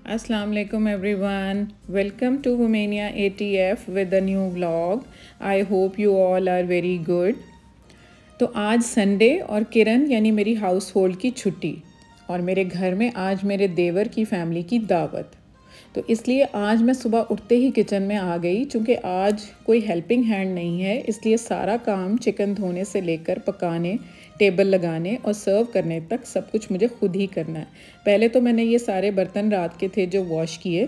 Assalamu alaikum everyone. Welcome to Womania ATF with a new vlog. I hope you all are very good. तो आज Sunday और किरण यानी मेरी house hold की छुट्टी और मेरे घर में आज मेरे देवर की फैमिली की दावत। तो इसलिए आज मैं सुबह उठते ही किचन में आ गई। चूँकि आज कोई हेल्पिंग हैंड नहीं है, इसलिए सारा काम चिकन धोने से लेकर पकाने, टेबल लगाने और सर्व करने तक सब कुछ मुझे खुद ही करना है। पहले तो मैंने ये सारे बर्तन रात के थे जो वॉश किए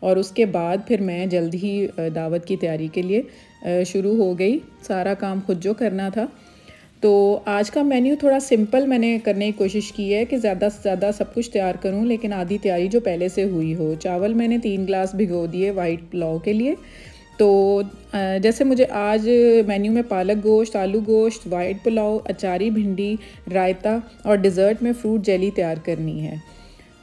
और उसके बाद फिर मैं जल्द ही दावत की तैयारी के लिए शुरू हो गई। सारा काम खुद जो करना था। तो आज का मेन्यू थोड़ा सिंपल मैंने करने की कोशिश की है कि ज़्यादा से ज़्यादा सब कुछ तैयार करूं, लेकिन आधी तैयारी जो पहले से हुई हो। चावल मैंने 3 ग्लास भिगो दिए वाइट पुलाव के लिए। तो जैसे मुझे आज मेन्यू में पालक गोश्त, आलू गोश्त, वाइट पुलाव, अचारी भिंडी, रायता और डिज़र्ट में फ्रूट जेली तैयार करनी है।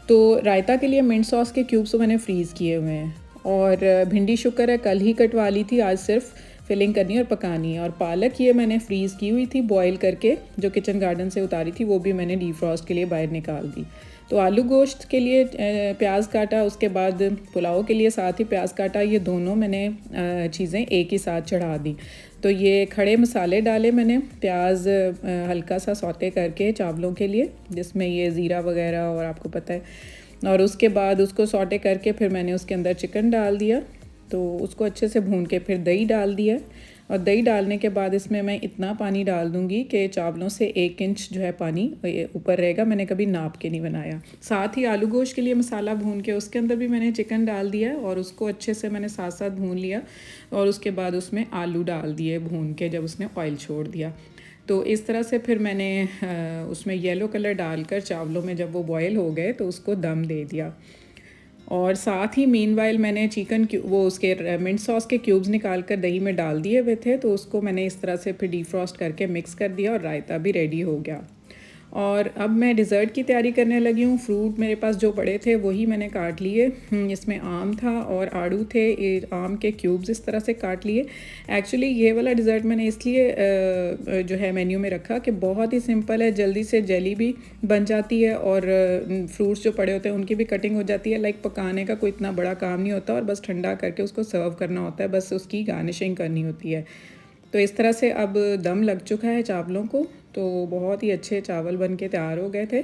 तो रायता के लिए मिंट सॉस के क्यूब्स तो मैंने फ्रीज़ किए हुए हैं और भिंडी शुक्र है कल ही कटवा ली थी, आज सिर्फ फिलिंग करनी है और पकानी है। और पालक ये मैंने फ्रीज़ की हुई थी बॉईल करके, जो किचन गार्डन से उतारी थी, वो भी मैंने डीफ्रॉस्ट के लिए बाहर निकाल दी। तो आलू गोश्त के लिए प्याज काटा, उसके बाद पुलाव के लिए साथ ही प्याज काटा। ये दोनों मैंने चीज़ें एक ही साथ चढ़ा दी। तो ये खड़े मसाले डाले मैंने, प्याज हल्का सा सौते करके चावलों के लिए, जिसमें ये ज़ीरा वगैरह और आपको पता है। और उसके बाद उसको सौटे करके फिर मैंने उसके अंदर चिकन डाल दिया। तो उसको अच्छे से भून के फिर दही डाल दिया और दही डालने के बाद इसमें मैं इतना पानी डाल दूँगी कि चावलों से 1 इंच जो है पानी ऊपर रहेगा। मैंने कभी नाप के नहीं बनाया। साथ ही आलू गोश्त के लिए मसाला भून के उसके अंदर भी मैंने चिकन डाल दिया और उसको अच्छे से मैंने साथ साथ भून लिया और उसके बाद उसमें आलू डाल दिए भून के, जब उसने ऑयल छोड़ दिया। तो इस तरह से फिर मैंने उसमें येलो कलर डालकर चावलों में जब वो बॉयल हो गए तो उसको दम दे दिया। और साथ ही मीनवाइल मैंने चिकन वो उसके मिंट सॉस के क्यूब्स निकाल कर दही में डाल दिए हुए थे, तो उसको मैंने इस तरह से फिर डीफ्रॉस्ट करके मिक्स कर दिया और रायता भी रेडी हो गया। और अब मैं डिज़र्ट की तैयारी करने लगी हूँ। फ्रूट मेरे पास जो पड़े थे वही मैंने काट लिए। इसमें आम था और आड़ू थे, आम के क्यूब्स इस तरह से काट लिए। एक्चुअली ये वाला डिज़र्ट मैंने इसलिए जो है मेन्यू में रखा कि बहुत ही सिंपल है, जल्दी से जेली भी बन जाती है और फ्रूट्स जो पड़े होते हैं उनकी भी कटिंग हो जाती है। लाइक पकाने का कोई इतना बड़ा काम नहीं होता और बस ठंडा करके उसको सर्व करना होता है, बस उसकी गार्निशिंग करनी होती है। तो इस तरह से अब दम लग चुका है चावलों को, तो बहुत ही अच्छे चावल बन के तैयार हो गए थे।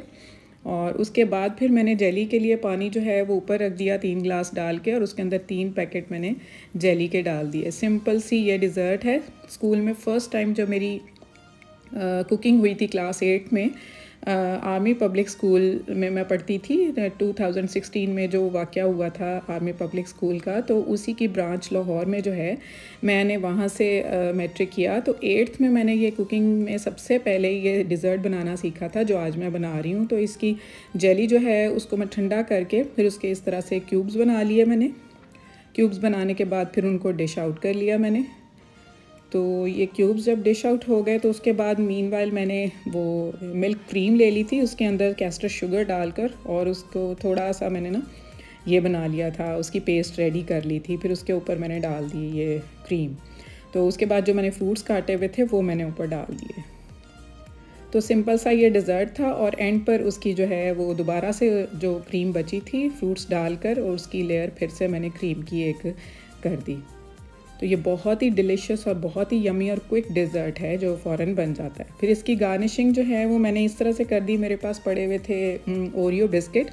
और उसके बाद फिर मैंने जेली के लिए पानी जो है वो ऊपर रख दिया 3 ग्लास डाल के, और उसके अंदर 3 पैकेट मैंने जेली के डाल दिए। सिंपल सी ये डिज़र्ट है। स्कूल में फ़र्स्ट टाइम जब मेरी कुकिंग हुई थी क्लास 8 में, आर्मी पब्लिक स्कूल में मैं पढ़ती थी। 2016 में जो वाक़या हुआ था आर्मी पब्लिक स्कूल का, तो उसी की ब्रांच लाहौर में जो है, मैंने वहाँ से मैट्रिक किया। तो 8th में मैंने ये कुकिंग में सबसे पहले ये डिज़र्ट बनाना सीखा था जो आज मैं बना रही हूँ। तो इसकी जेली जो है उसको मैं ठंडा करके फिर उसके इस तरह से क्यूब्स बना लिए मैंने। क्यूब्स बनाने के बाद फिर उनको डिश आउट कर लिया मैंने। तो ये क्यूब्स जब डिश आउट हो गए तो उसके बाद मीनवाइल मैंने वो मिल्क क्रीम ले ली थी, उसके अंदर कैस्टर शुगर डालकर, और उसको थोड़ा सा मैंने ना ये बना लिया था, उसकी पेस्ट रेडी कर ली थी। फिर उसके ऊपर मैंने डाल दी ये क्रीम। तो उसके बाद जो मैंने फ्रूट्स काटे हुए थे वो मैंने ऊपर डाल दिए। तो सिंपल सा ये डिज़र्ट था और एंड पर उसकी जो है वो दोबारा से जो क्रीम बची थी फ्रूट्स डालकर, और उसकी लेयर फिर से मैंने क्रीम की एक कर दी। तो ये बहुत ही डिलीशियस और बहुत ही यमी और क्विक डिज़र्ट है जो फ़ौरन बन जाता है। फिर इसकी गार्निशिंग जो है वो मैंने इस तरह से कर दी। मेरे पास पड़े हुए थे ओरियो बिस्किट,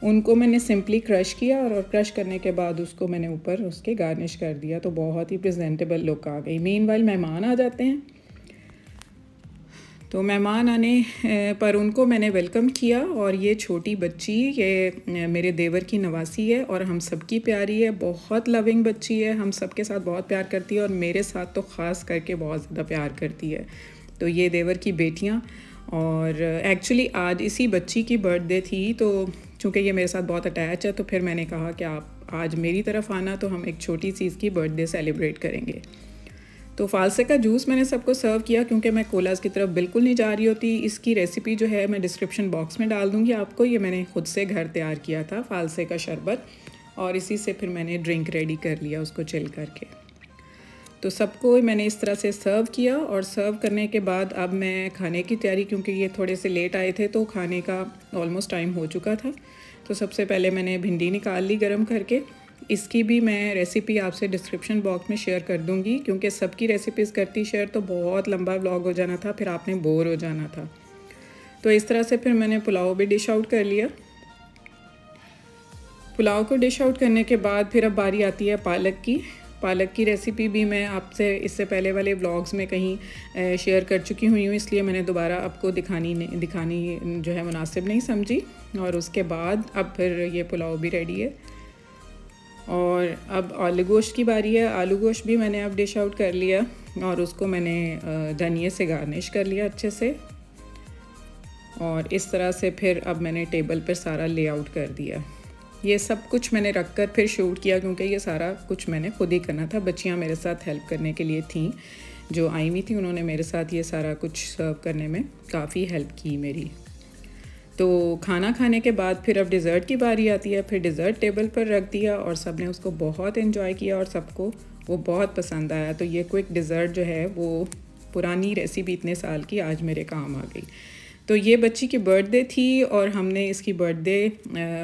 उनको मैंने सिंपली क्रश किया और क्रश करने के बाद उसको मैंने ऊपर उसके गार्निश कर दिया। तो बहुत ही प्रेजेंटेबल लुक आ गई। मीनवाइल मेहमान आ जाते हैं, तो मेहमान आने पर उनको मैंने वेलकम किया। और ये छोटी बच्ची ये मेरे देवर की नवासी है और हम सबकी प्यारी है, बहुत लविंग बच्ची है, हम सबके साथ बहुत प्यार करती है और मेरे साथ तो ख़ास करके बहुत ज़्यादा प्यार करती है। तो ये देवर की बेटियां, और एक्चुअली आज इसी बच्ची की बर्थडे थी, तो चूँकि ये मेरे साथ बहुत अटैच है तो फिर मैंने कहा कि आप आज मेरी तरफ आना, तो हम एक छोटी सी इसकी बर्थडे सेलिब्रेट करेंगे। तो फालसे का जूस मैंने सबको सर्व किया, क्योंकि मैं कोलाज की तरफ बिल्कुल नहीं जा रही होती। इसकी रेसिपी जो है मैं डिस्क्रिप्शन बॉक्स में डाल दूँगी आपको। ये मैंने खुद से घर तैयार किया था फालसे का शरबत, और इसी से फिर मैंने ड्रिंक रेडी कर लिया उसको चिल करके। तो सबको मैंने इस तरह से सर्व किया और सर्व करने के बाद अब मैं खाने की तैयारी, क्योंकि ये थोड़े से लेट आए थे तो खाने का ऑलमोस्ट टाइम हो चुका था। तो सबसे पहले मैंने भिंडी निकाल ली गरम करके। इसकी भी मैं रेसिपी आपसे डिस्क्रिप्शन बॉक्स में शेयर कर दूँगी, क्योंकि सबकी रेसिपीज़ करती शेयर तो बहुत लंबा व्लॉग हो जाना था, फिर आपने बोर हो जाना था। तो इस तरह से फिर मैंने पुलाव भी डिश आउट कर लिया। पुलाव को डिश आउट करने के बाद फिर अब बारी आती है पालक की। पालक की रेसिपी भी मैं आपसे इससे पहले वाले व्लॉग्स में कहीं शेयर कर चुकी हुई हूँ, इसलिए मैंने दोबारा आपको दिखानी जो है मुनासिब नहीं समझी। और उसके बाद अब फिर ये पुलाव भी रेडी है। और अब आलू गोश्त की बारी है। आलू गोश्त भी मैंने अब डिश आउट कर लिया और उसको मैंने धनिए से गार्निश कर लिया अच्छे से। और इस तरह से फिर अब मैंने टेबल पर सारा लेआउट कर दिया। ये सब कुछ मैंने रख कर फिर शूट किया, क्योंकि ये सारा कुछ मैंने खुद ही करना था। बच्चियाँ मेरे साथ हेल्प करने के लिए थीं जो आई हुई थी, उन्होंने मेरे साथ ये सारा कुछ सर्व करने में काफ़ी हेल्प की मेरी। तो खाना खाने के बाद फिर अब डिज़र्ट की बारी आती है। फिर डिज़र्ट टेबल पर रख दिया और सब ने उसको बहुत एंजॉय किया और सबको वो बहुत पसंद आया। तो ये क्विक डिज़र्ट जो है वो पुरानी रेसिपी इतने साल की आज मेरे काम आ गई। तो ये बच्ची की बर्थडे थी और हमने इसकी बर्थडे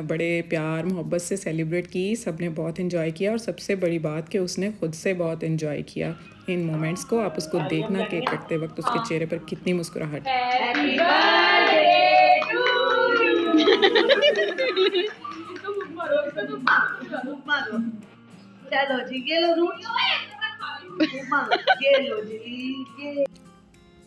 बड़े प्यार मोहब्बत से सेलिब्रेट की। सब ने बहुत इन्जॉय किया और सबसे बड़ी बात कि उसने ख़ुद से बहुत इन्जॉय किया इन मोमेंट्स को। आप उसको देखना केक कटते वक्त उसके चेहरे पर कितनी मुस्कुराहट। हैप्पी बर्थडे टू चलो जी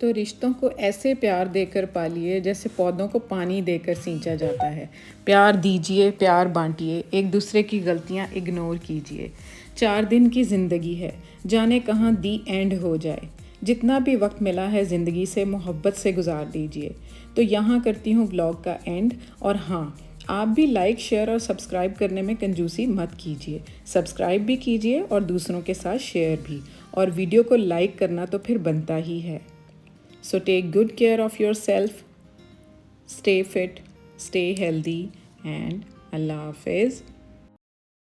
तो रिश्तों को ऐसे प्यार देकर पालिए जैसे पौधों को पानी देकर सींचा जाता है। प्यार दीजिए, प्यार बांटिए, एक दूसरे की गलतियां इग्नोर कीजिए। 4 दिन की ज़िंदगी है, जाने कहाँ दी एंड हो जाए। जितना भी वक्त मिला है ज़िंदगी से मोहब्बत से गुजार दीजिए। तो यहाँ करती हूँ ब्लॉग का एंड। और हाँ, आप भी लाइक, शेयर और सब्सक्राइब करने में कंजूसी मत कीजिए। सब्सक्राइब भी कीजिए और दूसरों के साथ शेयर भी। और वीडियो को लाइक करना तो फिर बनता ही है। So take good care of yourself, stay fit, stay healthy, and Allah Hafiz.